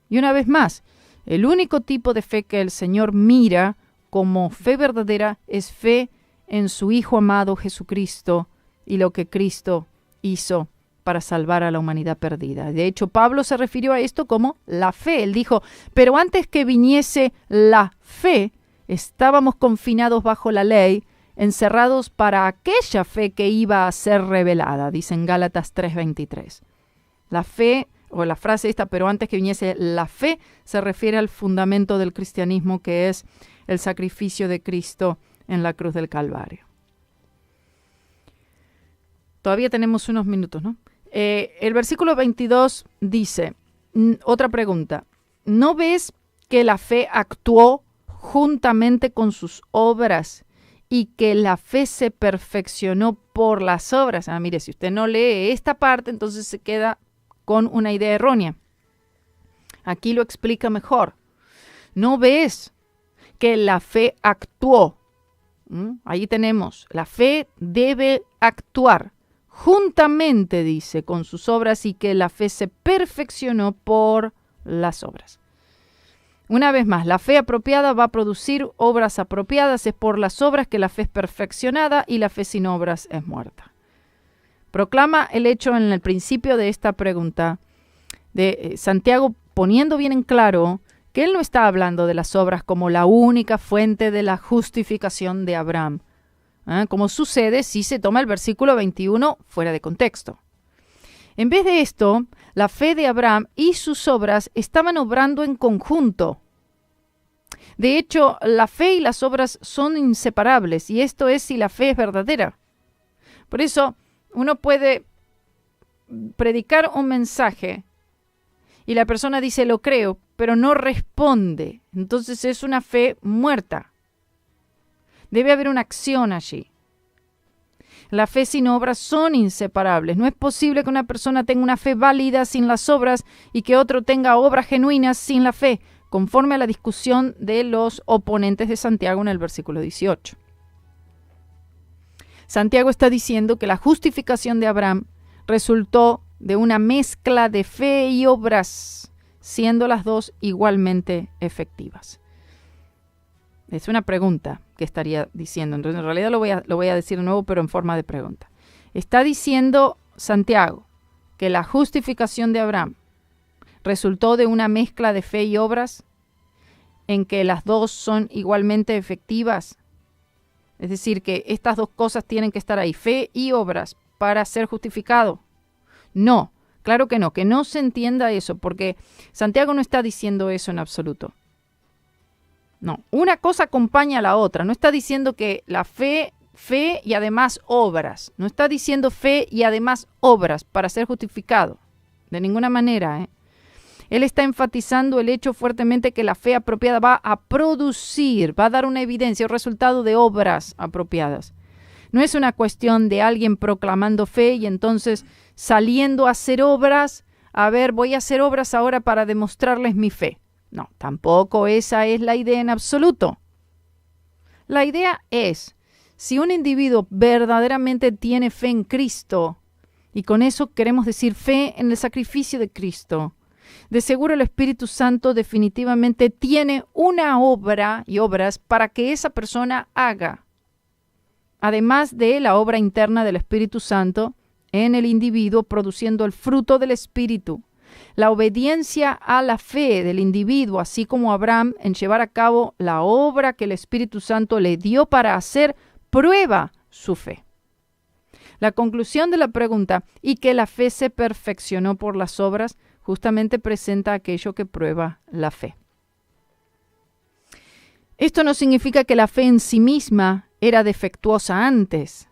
Y una vez más, el único tipo de fe que el Señor mira como fe verdadera es fe en su Hijo amado Jesucristo y lo que Cristo hizo para salvar a la humanidad perdida. De hecho, Pablo se refirió a esto como la fe. Él dijo, pero antes que viniese la fe, estábamos confinados bajo la ley, encerrados para aquella fe que iba a ser revelada, dice en Gálatas 3:23. La fe, o la frase esta, pero antes que viniese la fe, se refiere al fundamento del cristianismo, que es el sacrificio de Cristo en la cruz del Calvario. Todavía tenemos unos minutos, ¿no? El versículo 22 dice, otra pregunta, ¿no ves que la fe actuó juntamente con sus obras y que la fe se perfeccionó por las obras? Mire, si usted no lee esta parte, entonces se queda con una idea errónea. Aquí lo explica mejor. ¿No ves que la fe actuó? Ahí tenemos, la fe debe actuar juntamente, dice, con sus obras, y que la fe se perfeccionó por las obras. Una vez más, la fe apropiada va a producir obras apropiadas. Es por las obras que la fe es perfeccionada, y la fe sin obras es muerta. Proclama el hecho en el principio de esta pregunta de Santiago, poniendo bien en claro que él no está hablando de las obras como la única fuente de la justificación de Abraham, como sucede si se toma el versículo 21 fuera de contexto. En vez de esto, la fe de Abraham y sus obras estaban obrando en conjunto. De hecho, la fe y las obras son inseparables, y esto es si la fe es verdadera. Por eso, uno puede predicar un mensaje y la persona dice, lo creo, pero no responde. Entonces es una fe muerta. Debe haber una acción allí. La fe sin obras son inseparables. No es posible que una persona tenga una fe válida sin las obras y que otro tenga obras genuinas sin la fe, conforme a la discusión de los oponentes de Santiago en el versículo 18. Santiago está diciendo que la justificación de Abraham resultó de una mezcla de fe y obras, siendo las dos igualmente efectivas. Es una pregunta que estaría diciendo. Entonces, en realidad lo voy a decir de nuevo, pero en forma de pregunta. Está diciendo Santiago que la justificación de Abraham resultó de una mezcla de fe y obras en que las dos son igualmente efectivas. Es decir, que estas dos cosas tienen que estar ahí, fe y obras, para ser justificado. No, claro que no se entienda eso, porque Santiago no está diciendo eso en absoluto. No, una cosa acompaña a la otra. No está diciendo que la fe y además obras. No está diciendo fe y además obras para ser justificado. De ninguna manera, Él está enfatizando el hecho fuertemente que la fe apropiada va a producir, va a dar una evidencia, un resultado de obras apropiadas. No es una cuestión de alguien proclamando fe y entonces saliendo a hacer obras. A ver, voy a hacer obras ahora para demostrarles mi fe. No, tampoco esa es la idea en absoluto. La idea es, si un individuo verdaderamente tiene fe en Cristo, y con eso queremos decir fe en el sacrificio de Cristo, de seguro el Espíritu Santo definitivamente tiene una obra y obras para que esa persona haga. Además de la obra interna del Espíritu Santo en el individuo produciendo el fruto del Espíritu. La obediencia a la fe del individuo, así como Abraham, en llevar a cabo la obra que el Espíritu Santo le dio para hacer, prueba su fe. La conclusión de la pregunta, ¿y que la fe se perfeccionó por las obras?, justamente presenta aquello que prueba la fe. Esto no significa que la fe en sí misma era defectuosa antes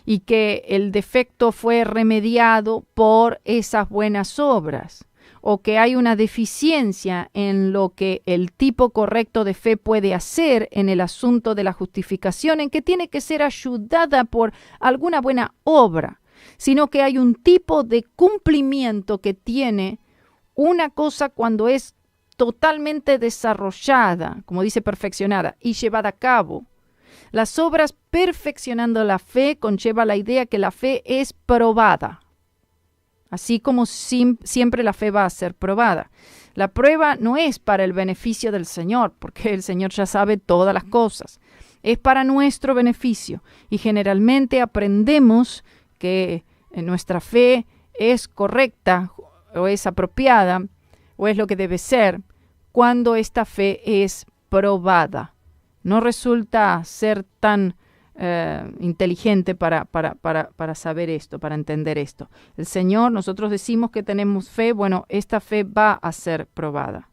y que el defecto fue remediado por esas buenas obras, o que hay una deficiencia en lo que el tipo correcto de fe puede hacer en el asunto de la justificación, en que tiene que ser ayudada por alguna buena obra, sino que hay un tipo de cumplimiento que tiene una cosa cuando es totalmente desarrollada, como dice perfeccionada, y llevada a cabo. Las obras perfeccionando la fe conlleva la idea que la fe es probada, así como siempre la fe va a ser probada. La prueba no es para el beneficio del Señor, porque el Señor ya sabe todas las cosas. Es para nuestro beneficio y generalmente aprendemos que nuestra fe es correcta o es apropiada o es lo que debe ser cuando esta fe es probada. No resulta ser tan inteligente para saber esto, para entender esto. El Señor, nosotros decimos que tenemos fe, bueno, esta fe va a ser probada.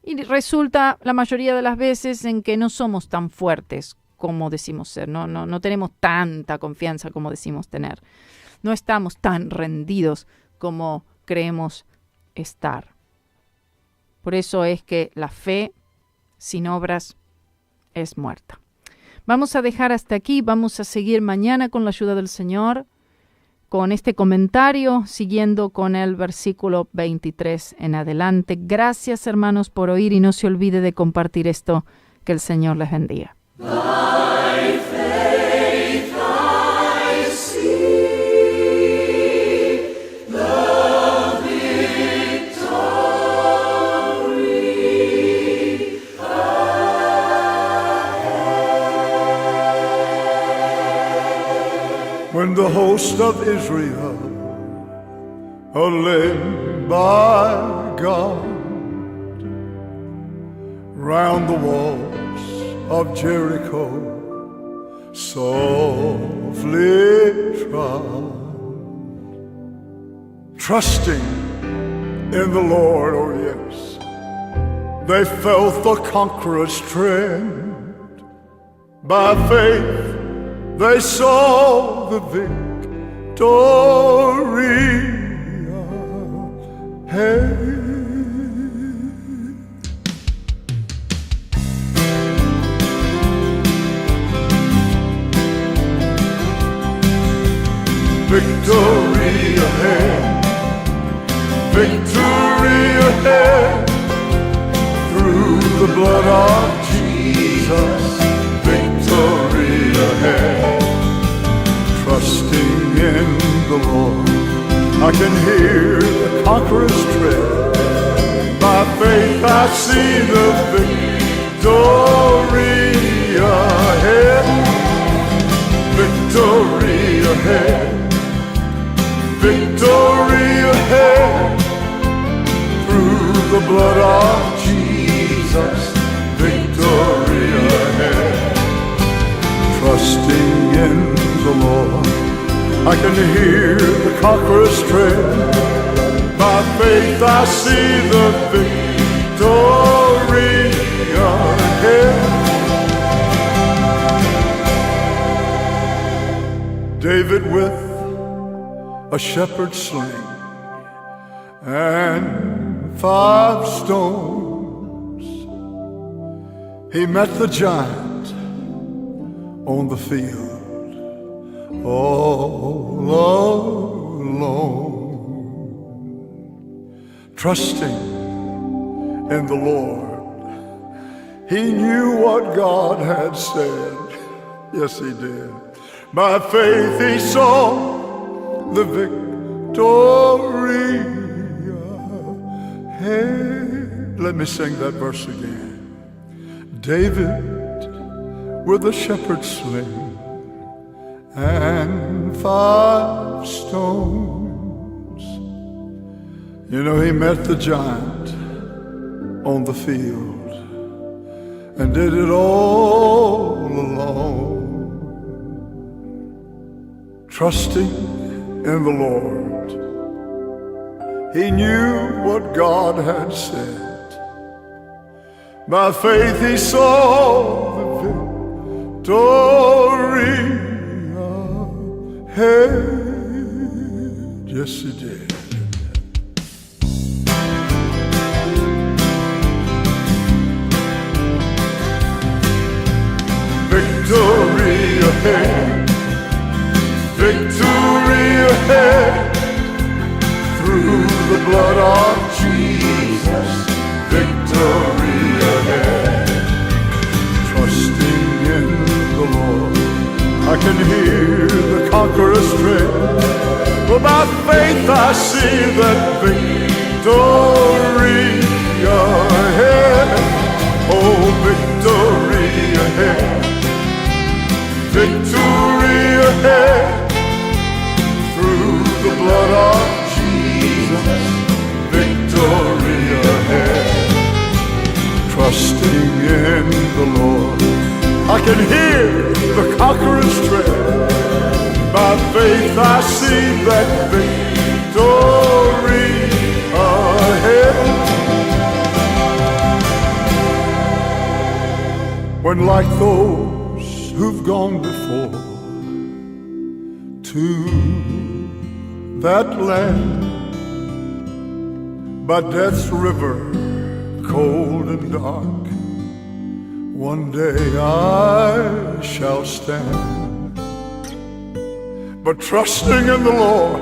Y resulta la mayoría de las veces en que no somos tan fuertes como decimos ser, no tenemos tanta confianza como decimos tener. No estamos tan rendidos como creemos estar. Por eso es que la fe sin obras es muerta. Vamos a dejar hasta aquí, vamos a seguir mañana con la ayuda del Señor, con este comentario, siguiendo con el versículo 23 en adelante. Gracias, hermanos, por oír y no se olvide de compartir esto. Que el Señor les bendiga. By faith I see the victory ahead. When the host of Israel are led by God round the walls of Jericho, softly trod, trusting in the Lord, oh yes, they felt the conqueror's tread. By faith they saw the victory ahead. Victory ahead, victory ahead, through the blood of Jesus, victory ahead, trusting in the Lord, I can hear the conqueror's tread, by faith I see the victory ahead, victory ahead. Victory victory ahead. Through the blood of Jesus, victory ahead. Trusting in the Lord, I can hear the conqueror's tread. By faith I see the victory ahead. David with a shepherd's sling and 5 stones, he met the giant on the field all alone. Trusting in the Lord, he knew what God had said. Yes, he did. By faith he saw the victory ahead. Let me sing that verse again. David with a shepherd's sling and 5 stones. You know, he met the giant on the field and did it all alone. Trusting in the Lord, he knew what God had said. By faith he saw the victory ahead. Yes, he did. Victory ahead. Victory ahead. Through the blood of Jesus, victory ahead. Trusting in the Lord, I can hear the conqueror's tread. For by faith I see that victory ahead. Oh, victory ahead. Victory ahead. Through the blood of Jesus, victory ahead. Trusting in the Lord, I can hear the conqueror's tread. By faith I see that victory ahead. When like those who've gone before to that land by death's river, cold and dark, one day I shall stand. But trusting in the Lord,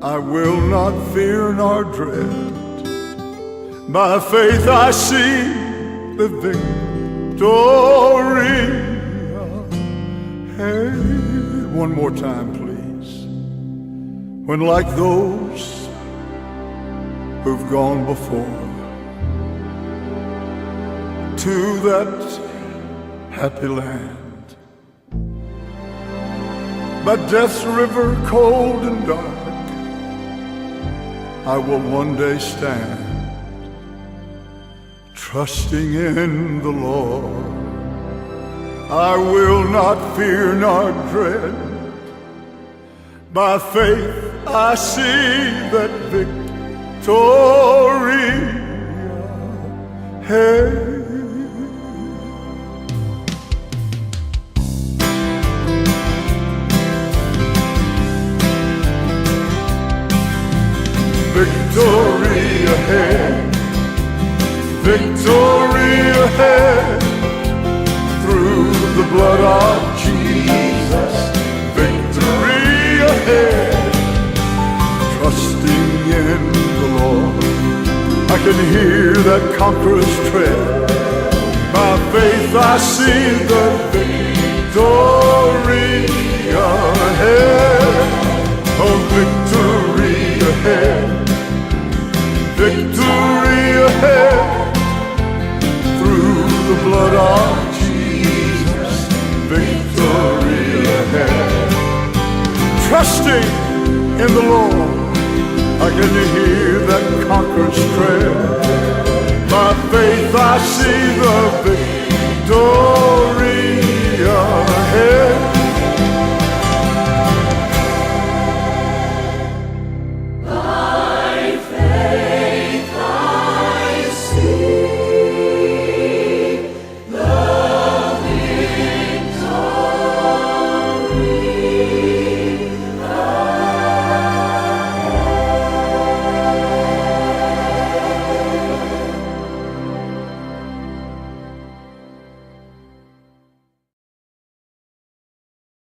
I will not fear nor dread. By faith I see the victory ahead. One more time, please. When like those who've gone before to that happy land, by death's river cold and dark, I will one day stand, trusting in the Lord. I will not fear nor dread. By faith I see that victory ahead. Victory ahead. Victory ahead. Through the blood of Jesus, victory ahead. Trusting in the Lord, I can hear that conqueror's tread. By faith I see the victory ahead. Oh, victory ahead. Victory ahead. Through the blood of victory ahead. Trusting in the Lord. I can hear that conqueror's tread. By faith I see the victory.